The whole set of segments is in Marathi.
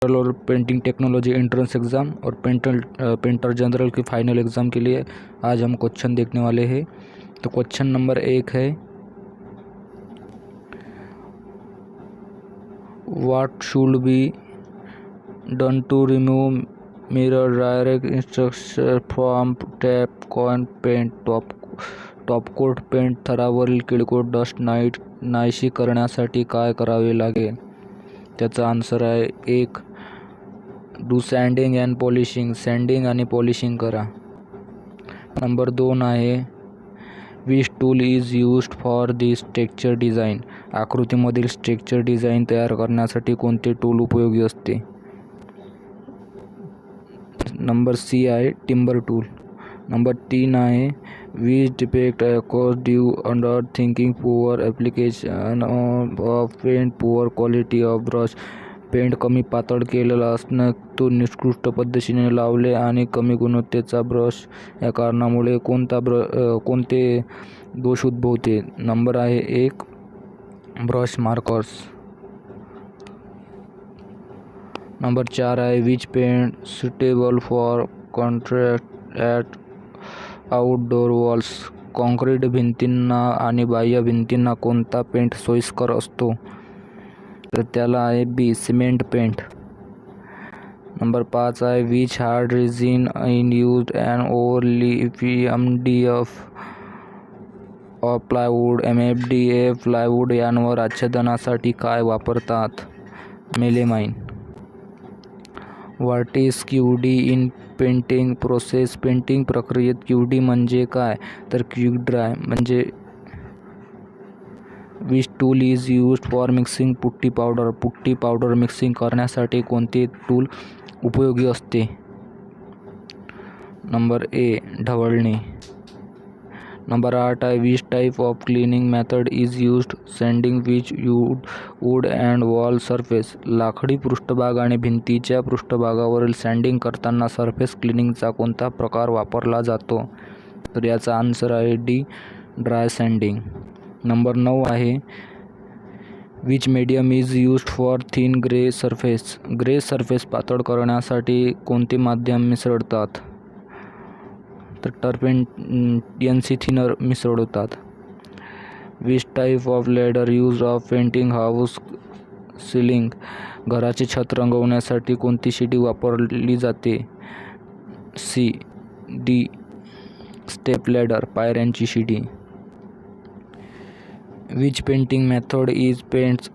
और पेंटिंग टेक्नोलॉजी एंट्रेंस एग्ज़ाम और पेंटर जनरल की फाइनल एग्ज़ाम के लिए आज हम क्वेश्चन देखने वाले हैं। तो क्वेश्चन नंबर 1 है, what should be done to remove mirror direct instruction from tap coin paint top coat paint थरावरील किरकोळ डस्ट नाहीशी करण्यासाठी काय करावे लागेल? त्याचा आन्सर आहे 1. Do sanding and polishing, sanding आणि पॉलिशिंग करा. नंबर 2 आहे, which tool is used for this structure design, आकृतीमधील स्ट्रक्चर डिझाईन तयार करण्यासाठी कोणते टूल उपयोगी असते? नंबर सी आहे टिम्बर टूल. नंबर 3 आहे, which defect occurs due under thinking poor application of paint, poor quality of brush, paint कमी पातळ केलेला असणं, तो निकृष्ट पद्धतीने लावले आणि कमी गुणवत्तेचा ब्रश या कारणामुळे कोणते दोष उद्भवते? नंबर आहे 1, ब्रश मार्कर्स. नंबर 4 आहे, which paint suitable for contract at outdoor walls, concrete भिंतींना आणि बाह्य भिंतींना कोणता पेंट सोयीस्कर असतो? तर त्याला आहे बी, सिमेंट पेंट. नंबर 5 आहे, which hard resin in used and overly MDF of plywood, MFDF plywood यांवर आच्छादनासाठी काय वापरतात? Melamine. What is QD in painting process, painting प्रक्रियेत QD म्हणजे काय? तर क्विक ड्राय. म्हणजे which tool is used for mixing putty powder, putty powder mixing करण्यासाठी कोणते टूल उपयोगी असते? Number A, ढवळणे. नंबर 8 आहे, which type of cleaning method is used sanding which wood and wall surface, लाकडी पृष्ठभाग आणि भिंतीच्या पृष्ठभागावरील सँडिंग करताना सरफेस क्लिनिंगचा कोणता प्रकार वापरला जातो? तर याचा आन्सर आहे डी, ड्राय सँडिंग. नंबर 9 आहे, which medium is used for thin grey surface, grey surface पातळ करण्यासाठी कोणते माध्यम मिसळतात? तर NC थिनर मिसळतात. Which type of ladder use of painting house ceiling, घराचे छत रंगवण्यासाठी कोणती शिडी वापरली जाते? सी, डी, स्टेप लॅडर, पायऱ्यांची शिडी. Which painting method is paints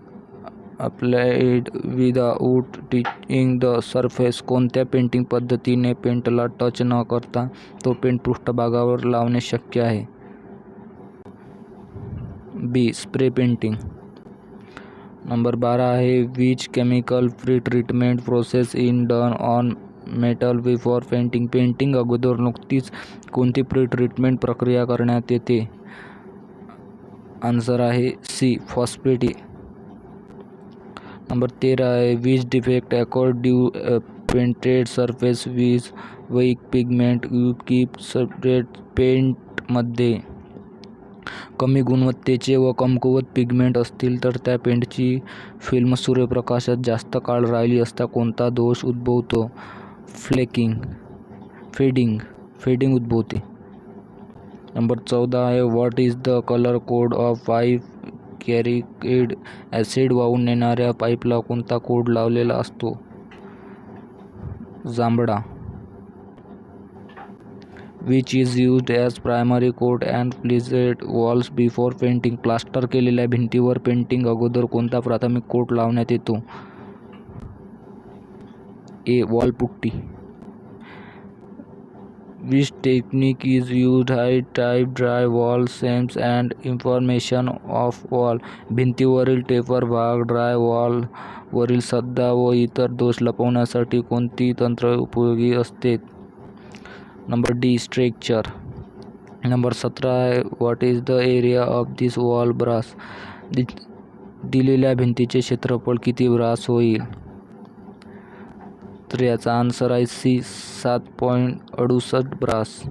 applied without touching the surface, कोणत्या पेंटिंग पद्धतीने पेंटला टच न करता तो पेंट पृष्ठभागावर लावणे शक्य आहे? बी, स्प्रे पेंटिंग. नंबर 12 आहे, which chemical free treatment process in done on metal before painting, painting अगोदर नुकतीच कोणती प्री ट्रीटमेंट प्रक्रिया करण्यात येते? आन्सर आहे सी, फॉस्फेटी. नंबर 13 आहे, which defect occurred due painted surface with weak pigment you keep separate, पेंटमध्ये कमी गुणवत्तेचे व कमकुवत पिगमेंट असतील तर त्या पेंटची फिल्म सूर्यप्रकाशात जास्त काळ राहिली असता कोणता दोष उद्भवतो? फेडिंग उद्भवते. नंबर 14 आहे, what is the colour code of pipe carried acid वाहून नेणाऱ्या पाईपला कोणता कोड लावलेला असतो? जांभळा. Which is used as primary coat and plastered walls before painting, plaster केलेल्या भिंतीवर पेंटिंग अगोदर कोणता प्राथमिक कोट लावण्यात येतो? A, wall putty. Which technique is used hide type dry wall seams and information of wall, भिंतीवरील टेपर भाग, ड्राय वॉल वरील सध्या व इतर दोष लपवण्यासाठी कोणती तंत्र उपयोगी असते? Number D, structure. नंबर 17 आहे, what is the area of this wall brass, दिलेल्या भिंतीचे क्षेत्रफळ किती ब्रास होईल? तर याचा आन्सर आहे सी, 7.68 ब्रास.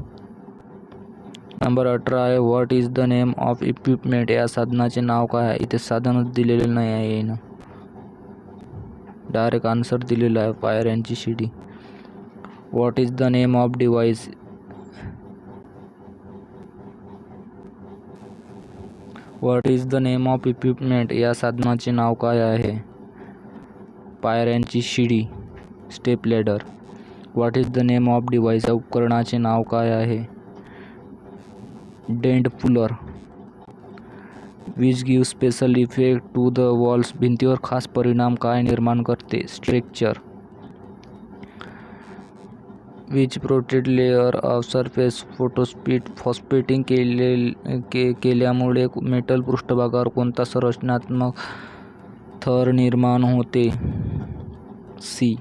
नंबर 18 आहे, what is the name of equipment, या साधनाचे नाव काय आहे? इथे साधनच दिलेले नाही आहे ना. डायरेक्ट आन्सर दिलेला आहे पायऱ्यांची शिडी. What is the name of device? What is the name of equipment? या साधनाचे नाव काय आहे? पायऱ्यांची शिडी, step ladder. What is the name of device? या उपकरणाचे नाव काय आहे? Dent puller. Which give special effect to the walls? भिंतीवर खास परिणाम काय निर्माण करते? Structure. Which protect layer of surface phosphating केल्यामुळे मेटल पृष्ठभागावर कोणता संरचनात्मक थर निर्माण होते? C.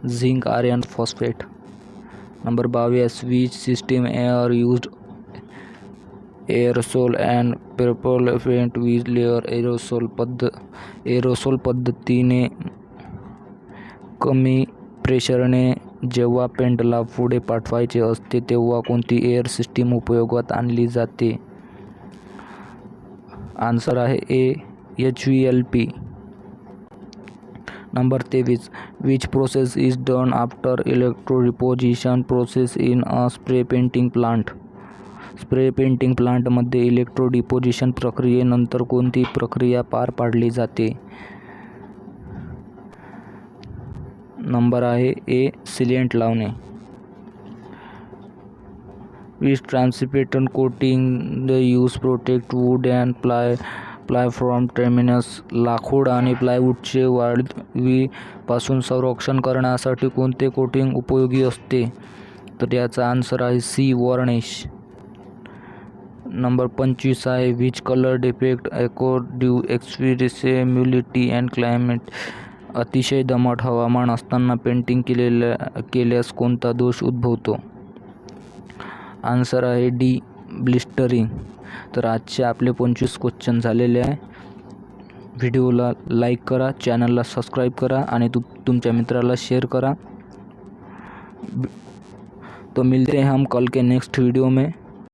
Zinc iron phosphate. Number 22. Which system are used aerosol and propellant which layer? Aerosol पद्धतीने कमी प्रेशरने जेव्हा पेंटला पुढे पाठवायचे असते तेव्हा कोणती एअर सिस्टीम उपयोगात आणली जाते? आन्सर आहे A. HVLP. Number 23. Which process is done after electro deposition process in a spray painting plant? Spray painting प्लांटमध्ये इलेक्ट्रो डिपॉझिशन प्रक्रियेनंतर कोणती प्रक्रिया पार पाडली जाते? नंबर आहे ए. सिलेंट लावणे. Which transparent coating the use protect wood and ply from terminus? लाकूड आणि प्लायवूडचे वाळवीपासून संरक्षण करण्यासाठी कोणते कोटिंग उपयोगी असते? तर याचा आन्सर आहे सी. वॉर्निश. नंबर 25 आहे. Which colour defect occur due expressibility and climate? अतिशय दमट हवामान असताना पेंटिंग केल्यास कोणता दोष उद्भवतो? आन्सर आहे डी. ब्लिस्टरिंग. तर आजचे आपले 25 क्वेश्चन झालेले आहे. व्हिडिओला लाईक करा, चॅनलला सबस्क्राईब करा आणि तुमच्या मित्राला शेअर करा. तो मिलते हैं हम कल के नेक्स्ट वीडियो में.